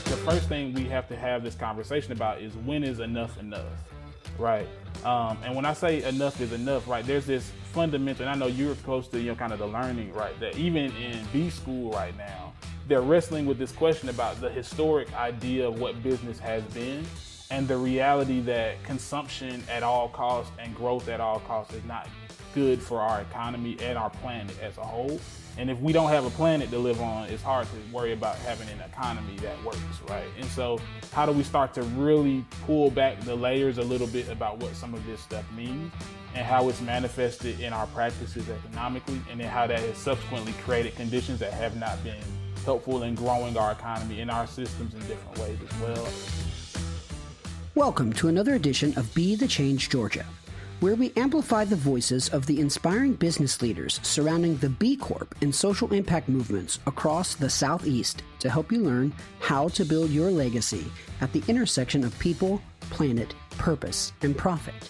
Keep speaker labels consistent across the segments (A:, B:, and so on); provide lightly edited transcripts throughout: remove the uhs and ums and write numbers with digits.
A: The first thing we have to have this conversation about is when is enough enough, right? And when I say enough is enough, right, there's this fundamental, and I know you're close to, kind of the learning, right, that even in B school right now, they're wrestling with this question about the historic idea of what business has been and the reality that consumption at all costs and growth at all costs is not good for our economy and our planet as a whole. And if we don't have a planet to live on, it's hard to worry about having an economy that works, right? And so how do we start to really pull back the layers a little bit about what some of this stuff means and how it's manifested in our practices economically, and then how that has subsequently created conditions that have not been helpful in growing our economy and our systems in different ways as well.
B: Welcome to another edition of Be the Change Georgia, where we amplify the voices of the inspiring business leaders surrounding the B Corp and social impact movements across the Southeast to help you learn how to build your legacy at the intersection of people, planet, purpose, and profit.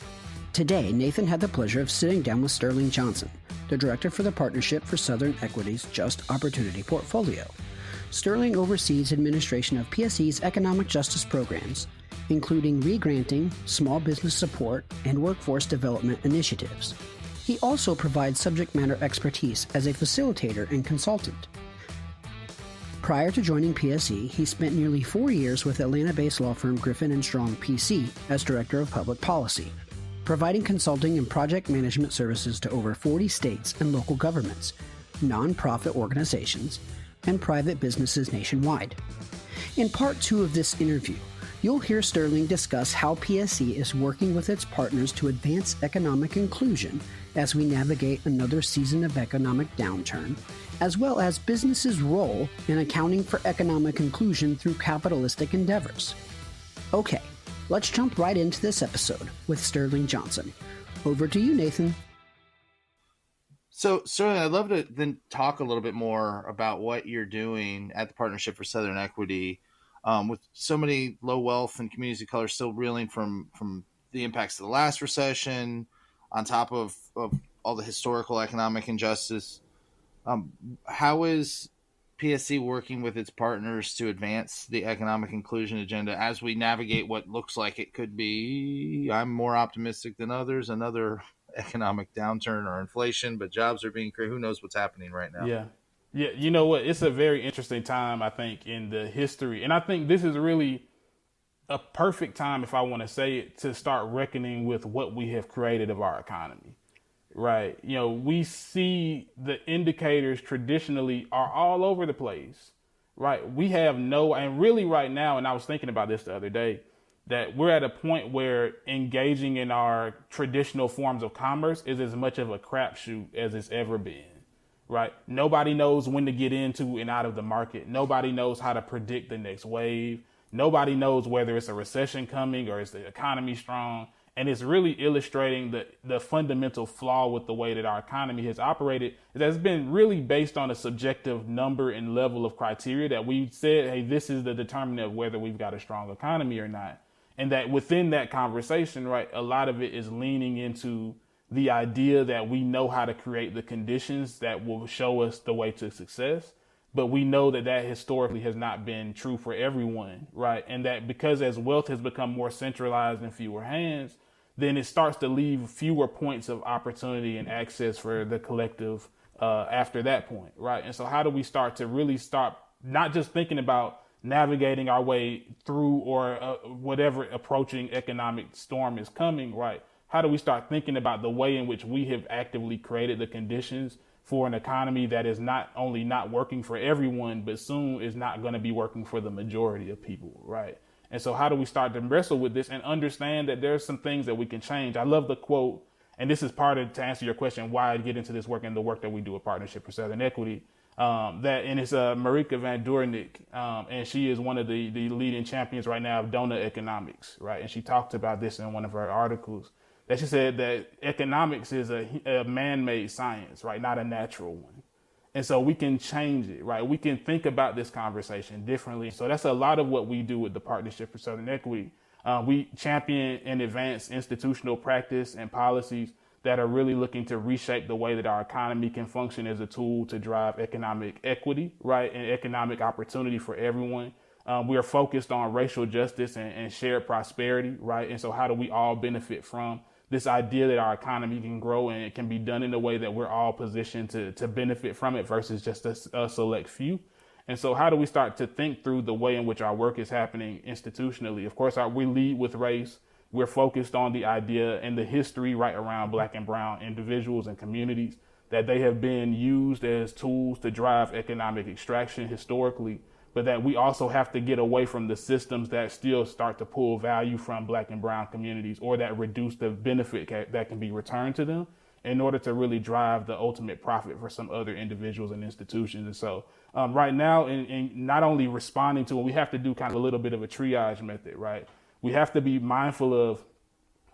B: Today, Nathan had the pleasure of sitting down with Sterling Johnson, the director for the Partnership for Southern Equity's Just Opportunity Portfolio. Sterling oversees administration of PSE's economic justice programs, including regranting, small business support, and workforce development initiatives. He also provides subject matter expertise as a facilitator and consultant. Prior to joining PSE, he spent nearly 4 years with Atlanta-based law firm Griffin & Strong PC as Director of Public Policy, providing consulting and project management services to over 40 states and local governments, nonprofit organizations, and private businesses nationwide. In part 2 of this interview, you'll hear Sterling discuss how PSE is working with its partners to advance economic inclusion as we navigate another season of economic downturn, as well as businesses' role in accounting for economic inclusion through capitalistic endeavors. Okay, let's jump right into this episode with Sterling Johnson. Over to you, Nathan.
C: So, Sterling, I'd love to then talk a little bit more about what you're doing at the Partnership for Southern Equity. With so many low wealth and communities of color still reeling from the impacts of the last recession, on top of all the historical economic injustice, how is PSC working with its partners to advance the economic inclusion agenda as we navigate what looks like it could be, I'm more optimistic than others, another economic downturn or inflation, but jobs are being created. Who knows what's happening right now?
A: Yeah. You know what? It's a very interesting time, I think, in the history. And I think this is really a perfect time, if I want to say it, to start reckoning with what we have created of our economy, right? We see the indicators traditionally are all over the place, right? We have and really right now, and I was thinking about this the other day, that we're at a point where engaging in our traditional forms of commerce is as much of a crapshoot as it's ever been. Right. Nobody knows when to get into and out of the market. Nobody knows how to predict the next wave. Nobody knows whether it's a recession coming or is the economy strong. And it's really illustrating the fundamental flaw with the way that our economy has operated. It has been really based on a subjective number and level of criteria that we said, hey, this is the determinant of whether we've got a strong economy or not. And that within that conversation, right, a lot of it is leaning into the idea that we know how to create the conditions that will show us the way to success. But we know that historically has not been true for everyone, right? And that because as wealth has become more centralized in fewer hands, then it starts to leave fewer points of opportunity and access for the collective after that point, right? And so how do we start to really stop not just thinking about navigating our way through or whatever approaching economic storm is coming, right? How do we start thinking about the way in which we have actively created the conditions for an economy that is not only not working for everyone, but soon is not going to be working for the majority of people, right? And so how do we start to wrestle with this and understand that there's some things that we can change? I love the quote, and this is part of, to answer your question, why I get into this work and the work that we do at Partnership for Southern Equity, and it's Marika Van Doornik, and she is one of the leading champions right now of donut economics, right? And she talked about this in one of her articles. That she said that economics is a man-made science, right? Not a natural one. And so we can change it, right? We can think about this conversation differently. So that's a lot of what we do with the Partnership for Southern Equity. We champion and advance institutional practice and policies that are really looking to reshape the way that our economy can function as a tool to drive economic equity, right, and economic opportunity for everyone. We are focused on racial justice and shared prosperity, right? And so how do we all benefit from this idea that our economy can grow and it can be done in a way that we're all positioned to benefit from it versus just a select few? And so how do we start to think through the way in which our work is happening institutionally? Of course, we lead with race. We're focused on the idea and the history right around Black and brown individuals and communities, that they have been used as tools to drive economic extraction historically, but that we also have to get away from the systems that still start to pull value from Black and brown communities, or that reduce the benefit that can be returned to them, in order to really drive the ultimate profit for some other individuals and institutions. And so right now, in not only responding to it, we have to do kind of a little bit of a triage method, right? We have to be mindful of,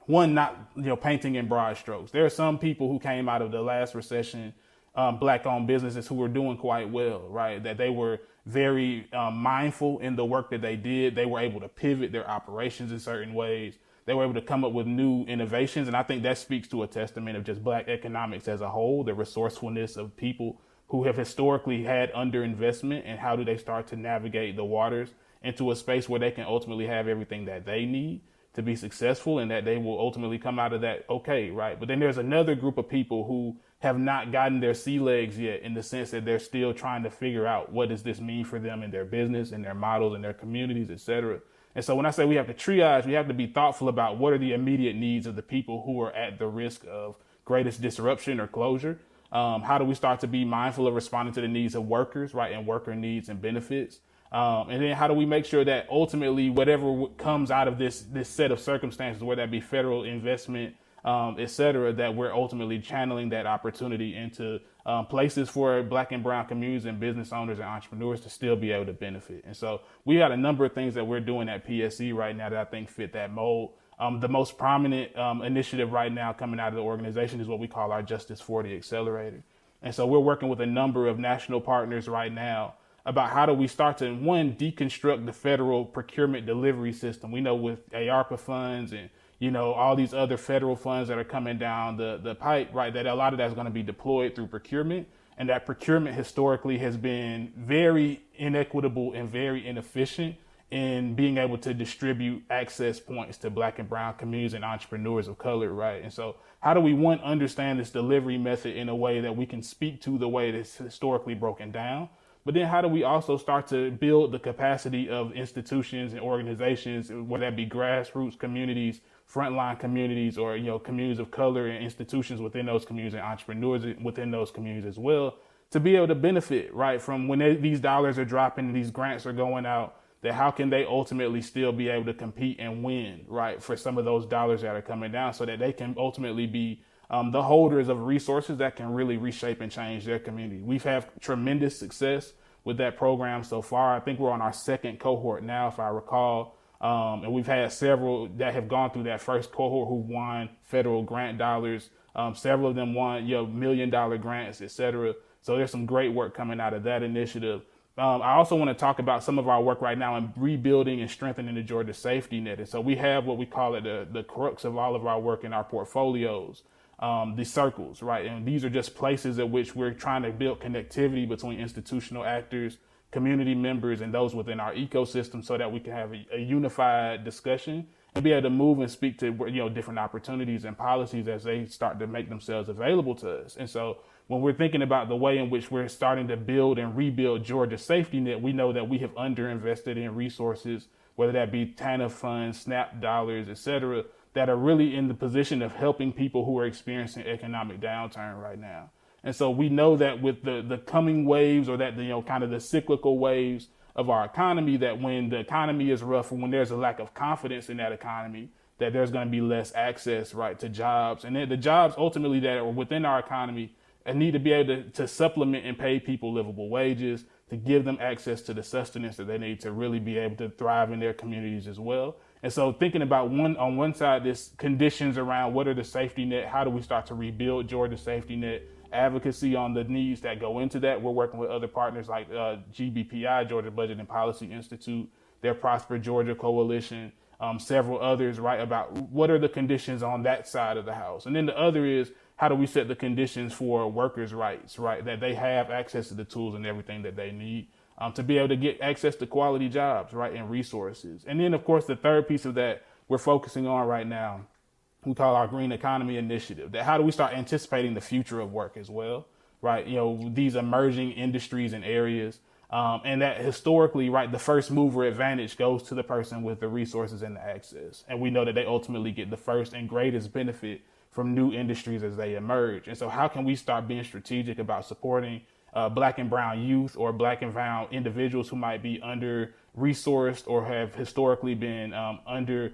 A: one, not painting in broad strokes. There are some people who came out of the last recession, Black-owned businesses, who were doing quite well, right? That they were very mindful in the work that they did. They were able to pivot their operations in certain ways. They were able to come up with new innovations. And I think that speaks to a testament of just Black economics as a whole, the resourcefulness of people who have historically had underinvestment, and how do they start to navigate the waters into a space where they can ultimately have everything that they need to be successful, and that they will ultimately come out of that okay, right? But then there's another group of people who have not gotten their sea legs yet, in the sense that they're still trying to figure out what does this mean for them in their business and their models and their communities, et cetera. And so when I say we have to triage, we have to be thoughtful about what are the immediate needs of the people who are at the risk of greatest disruption or closure. How do we start to be mindful of responding to the needs of workers, right, and worker needs and benefits? And then how do we make sure that ultimately whatever comes out of this set of circumstances, whether that be federal investment, et cetera, that we're ultimately channeling that opportunity into places for Black and brown communities and business owners and entrepreneurs to still be able to benefit. And so we got a number of things that we're doing at PSC right now that I think fit that mold. The most prominent initiative right now coming out of the organization is what we call our Justice 40 Accelerator. And so we're working with a number of national partners right now about how do we start to, one, deconstruct the federal procurement delivery system. We know with ARPA funds and all these other federal funds that are coming down the pipe, right, that a lot of that's going to be deployed through procurement. And that procurement historically has been very inequitable and very inefficient in being able to distribute access points to Black and brown communities and entrepreneurs of color, right? And so how do we, one, understand this delivery method in a way that we can speak to the way that's historically broken down? But then how do we also start to build the capacity of institutions and organizations, whether that be grassroots communities, frontline communities, or communities of color and institutions within those communities and entrepreneurs within those communities as well, to be able to benefit, right, from when these dollars are dropping and these grants are going out, that how can they ultimately still be able to compete and win, right, for some of those dollars that are coming down, so that they can ultimately be the holders of resources that can really reshape and change their community. We've had tremendous success with that program so far. I think we're on our second cohort now, if I recall. And we've had several that have gone through that first cohort who won federal grant dollars. Several of them won $1 million grants, et cetera. So there's some great work coming out of that initiative. I also want to talk about some of our work right now in rebuilding and strengthening the Georgia safety net. And so we have what we call it the crux of all of our work in our portfolios, the circles, right? And these are just places at which we're trying to build connectivity between institutional actors, community members, and those within our ecosystem, so that we can have a unified discussion and be able to move and speak to different opportunities and policies as they start to make themselves available to us. And so when we're thinking about the way in which we're starting to build and rebuild Georgia's safety net, we know that we have underinvested in resources, whether that be TANF funds, SNAP dollars, et cetera, that are really in the position of helping people who are experiencing economic downturn right now. And so we know that with the coming waves, or that kind of the cyclical waves of our economy, that when the economy is rough, or when there's a lack of confidence in that economy, that there's going to be less access, right, to jobs. And then the jobs ultimately that are within our economy need to be able to supplement and pay people livable wages, to give them access to the sustenance that they need to really be able to thrive in their communities as well. And so thinking about on one side, this conditions around what are the safety net, how do we start to rebuild Georgia's safety net, advocacy on the needs that go into that. We're working with other partners like GBPI, Georgia Budget and Policy Institute, their Prosper Georgia Coalition, several others, right, about what are the conditions on that side of the house. And then the other is, how do we set the conditions for workers' rights, right, that they have access to the tools and everything that they need to be able to get access to quality jobs, right, and resources. And then, of course, the third piece of that we're focusing on right now, we call our green economy initiative, that how do we start anticipating the future of work as well, right? These emerging industries and areas, and that historically, right, the first mover advantage goes to the person with the resources and the access. And we know that they ultimately get the first and greatest benefit from new industries as they emerge. And so how can we start being strategic about supporting Black and brown youth or Black and brown individuals who might be under resourced or have historically been under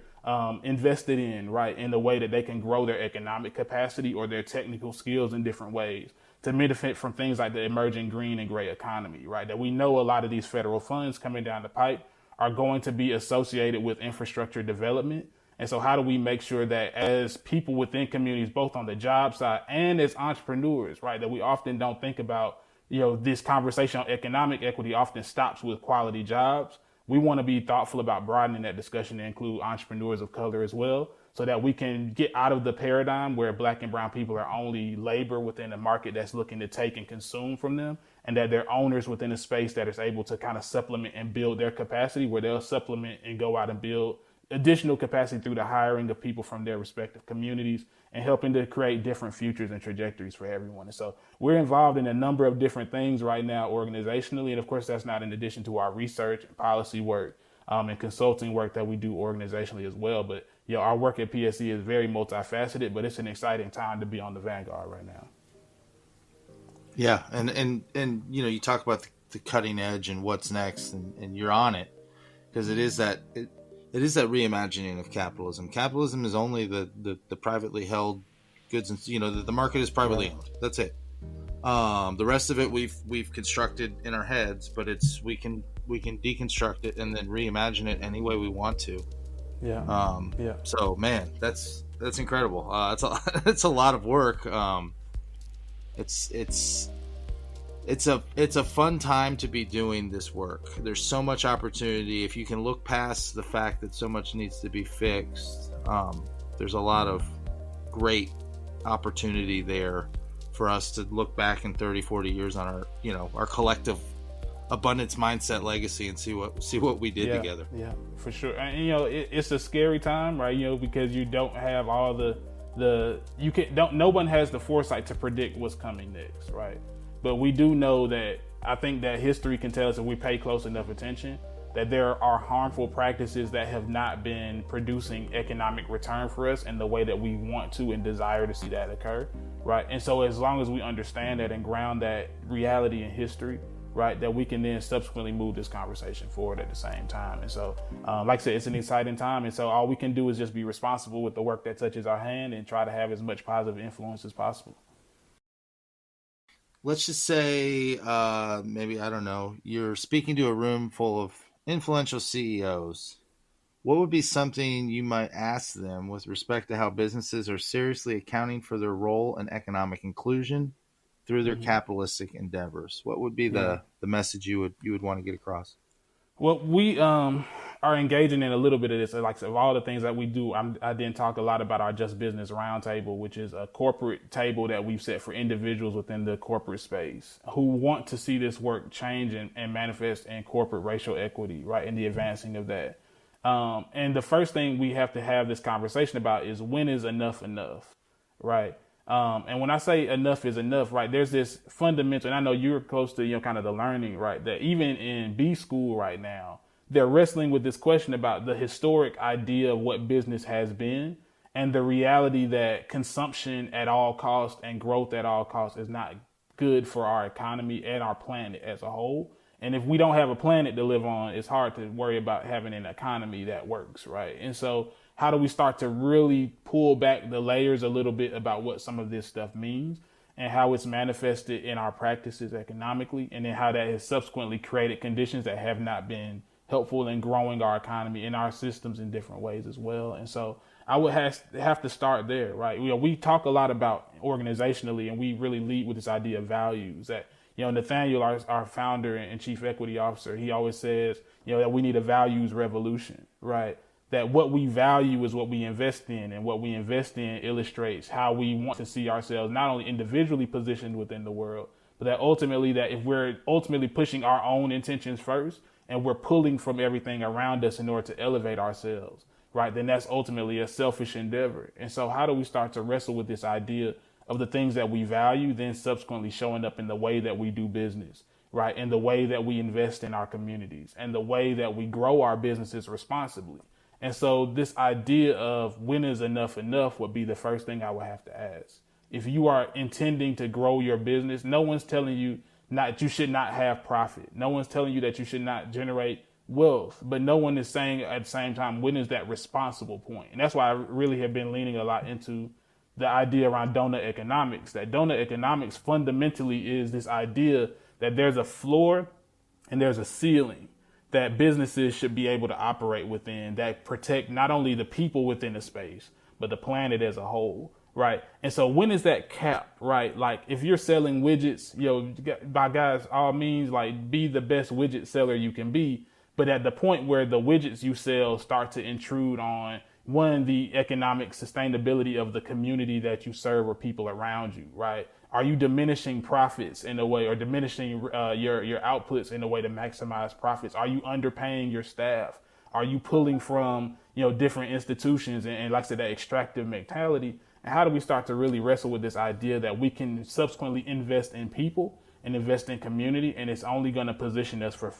A: invested in, right, in the way that they can grow their economic capacity or their technical skills in different ways to benefit from things like the emerging green and gray economy, right? That we know a lot of these federal funds coming down the pipe are going to be associated with infrastructure development. And so how do we make sure that as people within communities, both on the job side and as entrepreneurs, right, that we often don't think about, this conversation on economic equity often stops with quality jobs. We want to be thoughtful about broadening that discussion to include entrepreneurs of color as well, so that we can get out of the paradigm where Black and brown people are only labor within a market that's looking to take and consume from them, and that they're owners within a space that is able to kind of supplement and build their capacity, where they'll supplement and go out and build additional capacity through the hiring of people from their respective communities and helping to create different futures and trajectories for everyone. And so we're involved in a number of different things right now organizationally. And of course, that's not in addition to our research and policy work and consulting work that we do organizationally as well. But our work at PSE is very multifaceted, but it's an exciting time to be on the vanguard right now.
C: Yeah. And you talk about the cutting edge and what's next, and you're on it, because it is that reimagining of capitalism. Capitalism is only the privately held goods, and the market is privately owned. That's it. The rest of it we've constructed in our heads, but we can deconstruct it and then reimagine it any way we want to. Yeah. So man, that's incredible. It's a lot of work. It's a fun time to be doing this work. There's so much opportunity. If you can look past the fact that so much needs to be fixed, there's a lot of great opportunity there for us to look back in 30, 40 years on our collective abundance mindset legacy and see what we did together.
A: Yeah, for sure. And it's a scary time, right? Because you don't have all no one has the foresight to predict what's coming next, right? But we do know that I think that history can tell us, if we pay close enough attention, that there are harmful practices that have not been producing economic return for us in the way that we want to and desire to see that occur, right? And so as long as we understand that and ground that reality in history, right, that we can then subsequently move this conversation forward at the same time. And so, like I said, it's an exciting time. And so all we can do is just be responsible with the work that touches our hand and try to have as much positive influence as possible.
C: Let's just say, maybe, I don't know, you're speaking to a room full of influential CEOs. What would be something you might ask them with respect to how businesses are seriously accounting for their role in economic inclusion through their capitalistic endeavors? What would be the message you would want to get across?
A: Well, we are engaging in a little bit of this. Like, of all the things that we do, I didn't talk a lot about our Just Business Roundtable, which is a corporate table that we've set for individuals within the corporate space who want to see this work change and manifest in corporate racial equity, right, and the advancing of that. And the first thing we have to have this conversation about is, when is enough, right? And when I say enough is enough, right, there's this fundamental, and I know you're close to, kind of the learning, right, that even in B school right now, they're wrestling with this question about the historic idea of what business has been and the reality that consumption at all costs and growth at all costs is not good for our economy and our planet as a whole. And if we don't have a planet to live on, it's hard to worry about having an economy that works, right? And so how do we start to really pull back the layers a little bit about what some of this stuff means and how it's manifested in our practices economically, and then how that has subsequently created conditions that have not been helpful in growing our economy and our systems in different ways as well. And so I would have to start there, right? We talk a lot about organizationally, and we really lead with this idea of values that, Nathaniel, our founder and chief equity officer, he always says, that we need a values revolution, right? that what we value is what we invest in, and what we invest in illustrates how we want to see ourselves not only individually positioned within the world, but that ultimately, that if we're ultimately pushing our own intentions first and we're pulling from everything around us in order to elevate ourselves, right, then that's ultimately a selfish endeavor. And so how do we start to wrestle with this idea of the things that we value then subsequently showing up in the way that we do business, right, and the way that we invest in our communities and the way that we grow our businesses responsibly? And so this idea of when is enough would be the first thing I would have to ask. If you are intending to grow your business, no one's telling you you should not have profit. No one's telling you that you should not generate wealth, but no one is saying at the same time, when is that responsible point? And that's why I really have been leaning a lot into the idea around donut economics. That donut economics fundamentally is this idea that there's a floor and there's a ceiling that businesses should be able to operate within that protect not only the people within the space, but the planet as a whole, right? And so when is that cap, right? Like if you're selling widgets, by guys, all means, like be the best widget seller you can be. But at the point where the widgets you sell start to intrude on, one, the economic sustainability of the community that you serve or people around you, right? Are you diminishing profits in a way, or diminishing your outputs in a way to maximize profits? Are you underpaying your staff? Are you pulling from, different institutions and like I said, that extractive mentality? And how do we start to really wrestle with this idea that we can subsequently invest in people and invest in community, and it's only going to position us for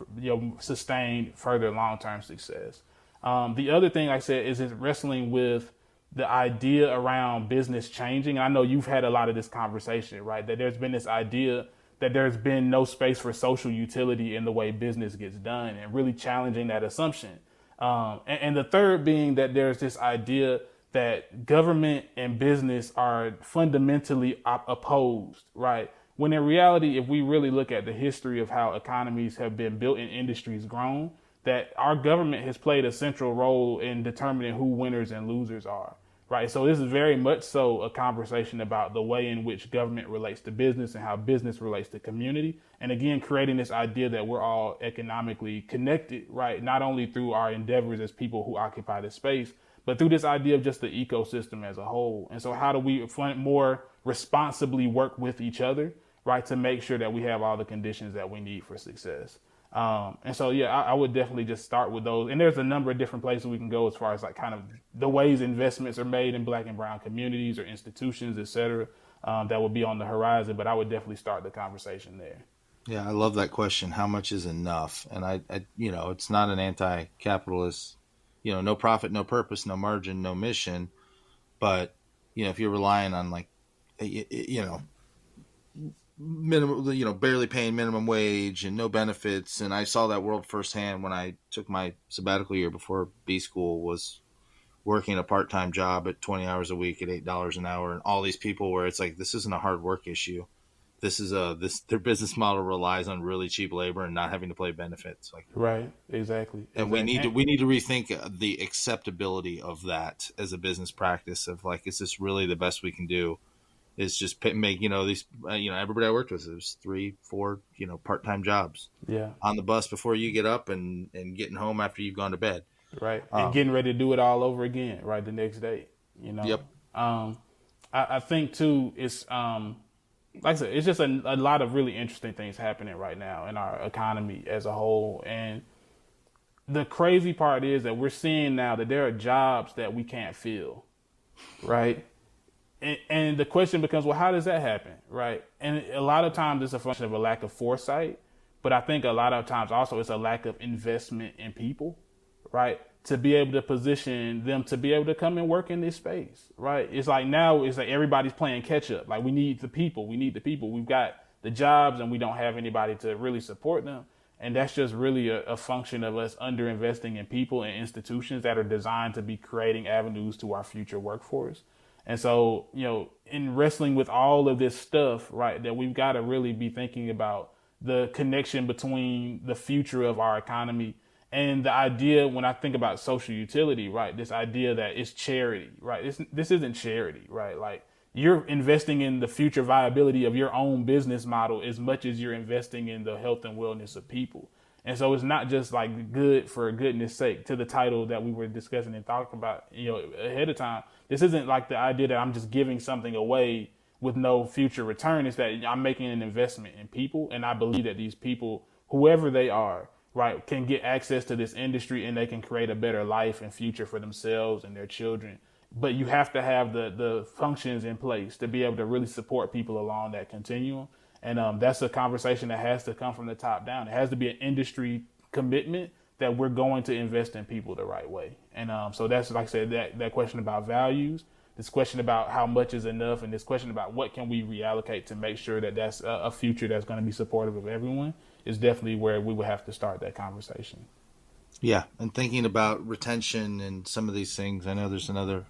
A: sustained further long-term success? The other thing I said is wrestling with the idea around business changing. I know you've had a lot of this conversation, right? That there's been this idea that there's been no space for social utility in the way business gets done, and really challenging that assumption. And the third being that there's this idea that government and business are fundamentally opposed, right? When in reality, if we really look at the history of how economies have been built and industries grown, that our government has played a central role in determining who winners and losers are, right? So this is very much so a conversation about the way in which government relates to business and how business relates to community. And again, creating this idea that we're all economically connected, right? Not only through our endeavors as people who occupy the space, but through this idea of just the ecosystem as a whole. And so how do we more responsibly work with each other, right, to make sure that we have all the conditions that we need for success? And so, I would definitely just start with those. And there's a number of different places we can go as far as like kind of the ways investments are made in Black and brown communities or institutions, et cetera, that would be on the horizon. But I would definitely start the conversation there.
C: Yeah, I love that question. How much is enough? And I it's not an anti-capitalist, no profit, no purpose, no margin, no mission. But, if you're relying on like, minimum, barely paying minimum wage and no benefits. And I saw that world firsthand when I took my sabbatical year before B school, was working a part-time job at 20 hours a week at $8 an hour. And all these people where it's like, this isn't a hard work issue. This is their business model relies on really cheap labor and not having to pay benefits. Like,
A: right. Exactly.
C: And we need to rethink the acceptability of that as a business practice of like, is this really the best we can do? Is just make, these, everybody I worked with, it was 3-4, part-time jobs.
A: Yeah. On
C: the bus before you get up and getting home after you've gone to bed.
A: Right. And getting ready to do it all over again, right, the next day,
C: Yep.
A: I think too, it's, like I said, it's just a lot of really interesting things happening right now in our economy as a whole. And the crazy part is that we're seeing now that there are jobs that we can't fill, right? And the question becomes, well, how does that happen, right? And a lot of times it's a function of a lack of foresight, but I think a lot of times also it's a lack of investment in people, right? To be able to position them to be able to come and work in this space, right? It's like now it's like everybody's playing catch up. Like we need the people. We've got the jobs and we don't have anybody to really support them. And that's just really a function of us underinvesting in people and institutions that are designed to be creating avenues to our future workforce. And so, in wrestling with all of this stuff, right, that we've got to really be thinking about the connection between the future of our economy and the idea, when I think about social utility, right, this idea that it's charity, right? This isn't charity, right? Like you're investing in the future viability of your own business model as much as you're investing in the health and wellness of people. And so it's not just like good for goodness sake, to the title that we were discussing and talking about, ahead of time. This isn't like the idea that I'm just giving something away with no future return. It's that I'm making an investment in people. And I believe that these people, whoever they are, right, can get access to this industry and they can create a better life and future for themselves and their children. But you have to have the functions in place to be able to really support people along that continuum. And that's a conversation that has to come from the top down. It has to be an industry commitment that we're going to invest in people the right way. And so that's, like I said, that question about values, this question about how much is enough, and this question about what can we reallocate to make sure that that's a future that's going to be supportive of everyone is definitely where we would have to start that conversation.
C: Yeah, and thinking about retention and some of these things, I know there's another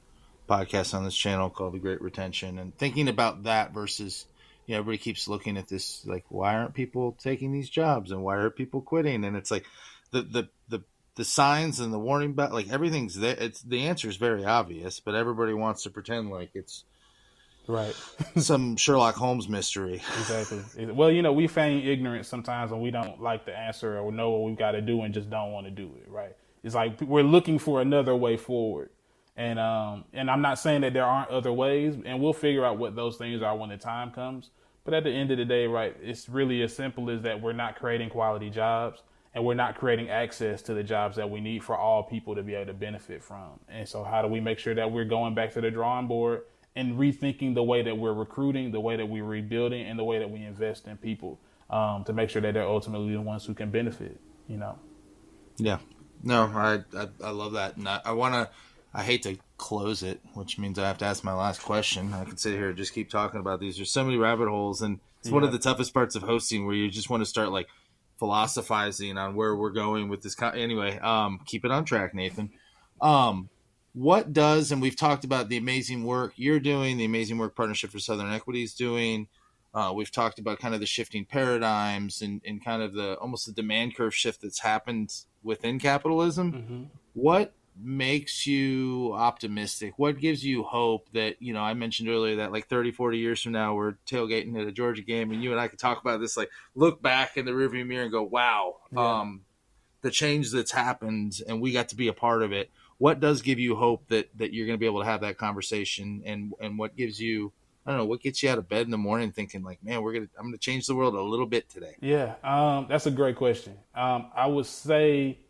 C: podcast on this channel called The Great Retention, and thinking about that versus, everybody keeps looking at this like, why aren't people taking these jobs and why are people quitting? And it's like the signs and the warning bell, like everything's there. It's the answer is very obvious, but everybody wants to pretend like it's
A: right
C: some Sherlock Holmes mystery.
A: Exactly. Well, we feign ignorance sometimes when we don't like the answer or know what we've got to do and just don't want to do it. Right. It's like we're looking for another way forward. And I'm not saying that there aren't other ways, and we'll figure out what those things are when the time comes. But at the end of the day, right, it's really as simple as that we're not creating quality jobs and we're not creating access to the jobs that we need for all people to be able to benefit from. And so how do we make sure that we're going back to the drawing board and rethinking the way that we're recruiting, the way that we're rebuilding, and the way that we invest in people to make sure that they're ultimately the ones who can benefit,
C: Yeah. No, I love that. And I hate to close it, which means I have to ask my last question. I could sit here and just keep talking about these. There's so many rabbit holes, and it's one of the toughest parts of hosting where you just want to start like philosophizing on where we're going with this. Anyway, keep it on track, Nathan. What does, and we've talked about the amazing work you're doing, the amazing work Partnership for Southern Equity is doing. We've talked about kind of the shifting paradigms and kind of almost the demand curve shift that's happened within capitalism.
A: Mm-hmm.
C: What makes you optimistic? What gives you hope that, I mentioned earlier that like 30, 40 years from now, we're tailgating at a Georgia game and you and I could talk about this, like look back in the rearview mirror and go, wow, the change that's happened and we got to be a part of it. What does give you hope that you're going to be able to have that conversation, and what gives you, I don't know, what gets you out of bed in the morning thinking like, man, I'm going to change the world a little bit today?
A: Yeah. That's a great question. I would say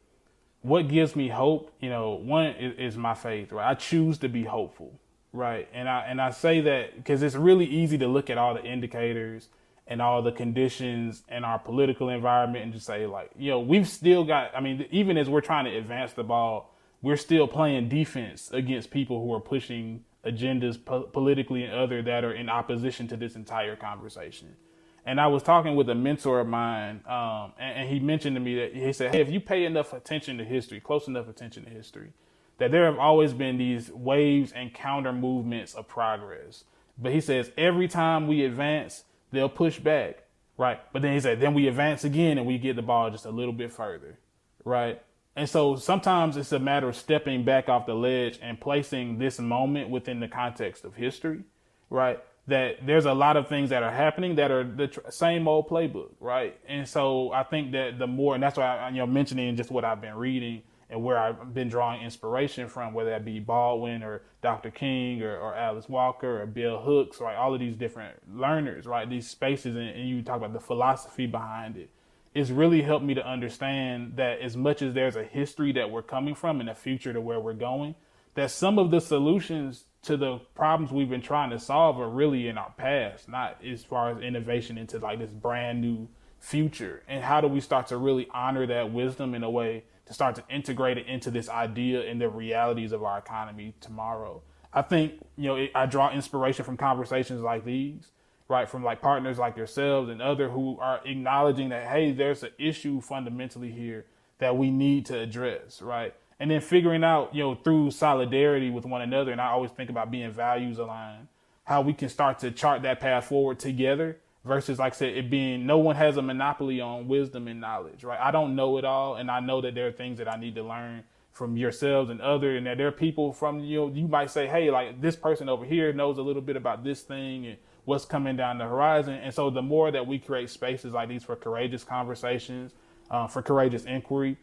A: what gives me hope, one is my faith, right? I choose to be hopeful, right? And I say that because it's really easy to look at all the indicators and all the conditions in our political environment and just say like, we've still got, even as we're trying to advance the ball, we're still playing defense against people who are pushing agendas politically and other that are in opposition to this entire conversation. And I was talking with a mentor of mine, and he mentioned to me that he said, hey, if you pay enough attention to history, close enough attention to history, that there have always been these waves and counter movements of progress. But he says every time we advance, they'll push back, right? But then he said, then we advance again and we get the ball just a little bit further, right? And so sometimes it's a matter of stepping back off the ledge and placing this moment within the context of history, right? That there's a lot of things that are happening that are the same old playbook, right? And so I think that the more, and that's why I'm mentioning just what I've been reading and where I've been drawing inspiration from, whether that be Baldwin or Dr. King or Alice Walker or Bill Hooks, right? All of these different learners, right? These spaces, and you talk about the philosophy behind it. It's really helped me to understand that as much as there's a history that we're coming from and a future to where we're going, that some of the solutions to the problems we've been trying to solve are really in our past, not as far as innovation into like this brand new future. And how do we start to really honor that wisdom in a way to start to integrate it into this idea and the realities of our economy tomorrow? I think, I draw inspiration from conversations like these, right? From like partners like yourselves and other who are acknowledging that, hey, there's an issue fundamentally here that we need to address, right? And then figuring out, through solidarity with one another, and I always think about being values aligned, how we can start to chart that path forward together versus, like I said, it being no one has a monopoly on wisdom and knowledge, right? I don't know it all, and I know that there are things that I need to learn from yourselves and others, and that there are people from, you might say, hey, like this person over here knows a little bit about this thing and what's coming down the horizon. And so the more that we create spaces like these for courageous conversations, for courageous inquiry,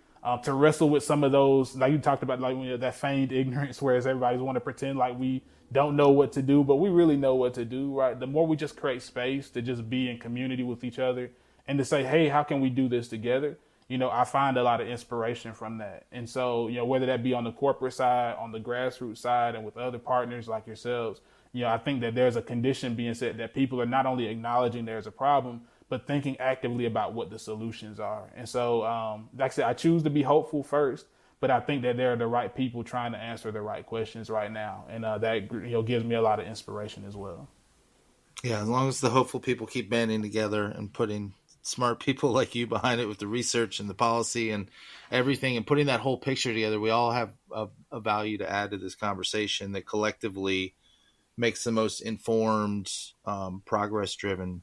A: to wrestle with some of those, like you talked about, like that feigned ignorance, whereas everybody's want to pretend like we don't know what to do, but we really know what to do, right? The more we just create space to just be in community with each other and to say, hey, how can we do this together? I find a lot of inspiration from that. And so, whether that be on the corporate side, on the grassroots side, and with other partners like yourselves, I think that there's a condition being set that people are not only acknowledging there's a problem, but thinking actively about what the solutions are. And so, like I said, I choose to be hopeful first, but I think that there are the right people trying to answer the right questions right now. And that, gives me a lot of inspiration as well.
C: Yeah, as long as the hopeful people keep banding together and putting smart people like you behind it with the research and the policy and everything and putting that whole picture together, we all have a value to add to this conversation that collectively makes the most informed, progress-driven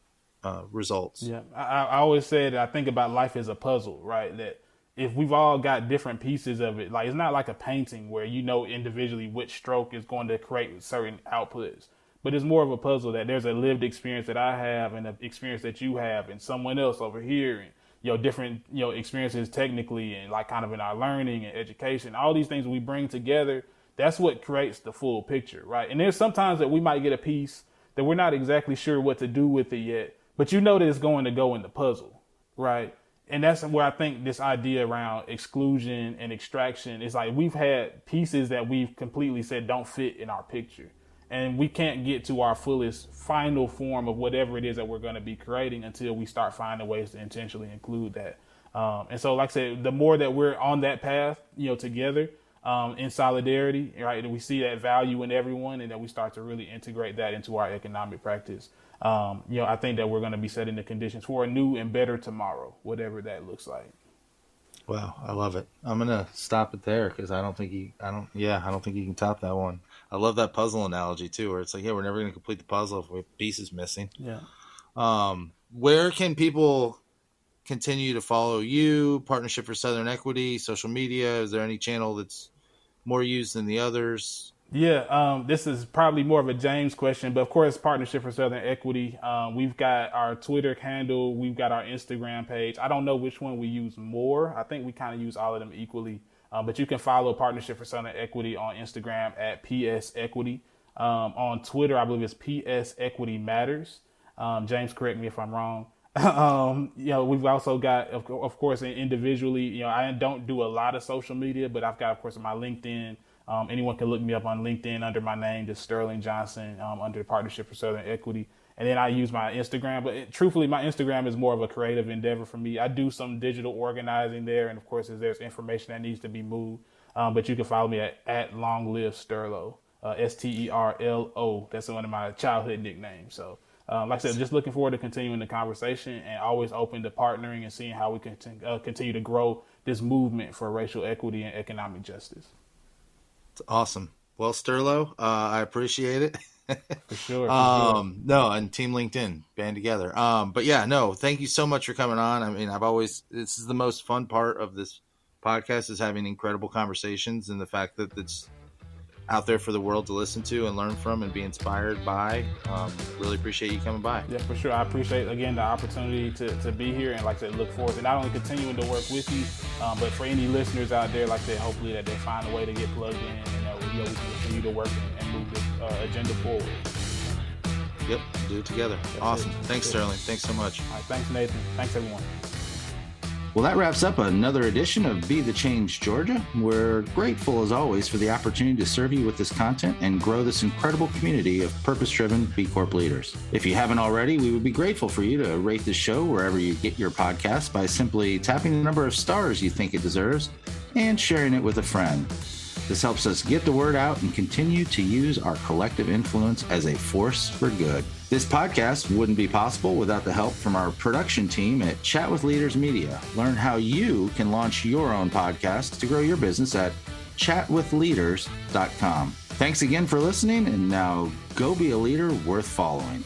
C: results.
A: Yeah, I always said I think about life as a puzzle, right? That if we've all got different pieces of it, like it's not like a painting where individually which stroke is going to create certain outputs. But it's more of a puzzle that there's a lived experience that I have and an experience that you have and someone else over here and, different, experiences technically and like kind of in our learning and education, all these things we bring together. That's what creates the full picture, right? And there's sometimes that we might get a piece that we're not exactly sure what to do with it yet, but that it's going to go in the puzzle, right? And that's where I think this idea around exclusion and extraction is like we've had pieces that we've completely said don't fit in our picture. And we can't get to our fullest final form of whatever it is that we're going to be creating until we start finding ways to intentionally include that. And so, like I said, the more that we're on that path, together in solidarity, right, and we see that value in everyone and that we start to really integrate that into our economic practice, I think that we're going to be setting the conditions for a new and better tomorrow, whatever that looks like.
C: Wow, I love it. I'm gonna stop it there because I don't think you can top that one. I love that puzzle analogy too, where it's like, yeah, we're never gonna complete the puzzle if we have pieces missing.
A: Yeah.
C: Where can people continue to follow you? Partnership for Southern Equity, social media. Is there any channel that's more used than the others?
A: Yeah, this is probably more of a James question, but of course, Partnership for Southern Equity. We've got our Twitter handle. We've got our Instagram page. I don't know which one we use more. I think we kind of use all of them equally. But you can follow Partnership for Southern Equity on Instagram at PS Equity. On Twitter, I believe it's PS Equity Matters. James, correct me if I'm wrong. We've also got, of course, individually, I don't do a lot of social media, but I've got, of course, my LinkedIn. Anyone can look me up on LinkedIn under my name, just Sterling Johnson, under the Partnership for Southern Equity. And then I use my Instagram, but truthfully, my Instagram is more of a creative endeavor for me. I do some digital organizing there. And of course, there's information that needs to be moved. But you can follow me at Long Live Sterlo, Sterlo. That's one of my childhood nicknames. So like I said, just looking forward to continuing the conversation and always open to partnering and seeing how we can continue to grow this movement for racial equity and economic justice.
C: Awesome. Well, Sterlo, I appreciate it.
A: For sure.
C: No, and Team LinkedIn band together. But yeah, no, thank you so much for coming on. I mean, this is the most fun part of this podcast is having incredible conversations and the fact that it's out there for the world to listen to and learn from and be inspired by. Really appreciate you coming by.
A: Yeah, for sure. I appreciate, again, the opportunity to be here and, like I said, look forward to not only continuing to work with you, but for any listeners out there, like I said, hopefully that they find a way to get plugged in and we can continue to work and move this agenda forward.
C: Yep, do it together. That's awesome. Thanks, Sterling. Thanks so much.
A: All right, thanks, Nathan. Thanks, everyone.
C: Well, that wraps up another edition of Be the Change Georgia. We're grateful, as always, for the opportunity to serve you with this content and grow this incredible community of purpose-driven B Corp leaders. If you haven't already, we would be grateful for you to rate this show wherever you get your podcasts by simply tapping the number of stars you think it deserves and sharing it with a friend. This helps us get the word out and continue to use our collective influence as a force for good. This podcast wouldn't be possible without the help from our production team at Chat with Leaders Media. Learn how you can launch your own podcast to grow your business at chatwithleaders.com. Thanks again for listening, and now go be a leader worth following.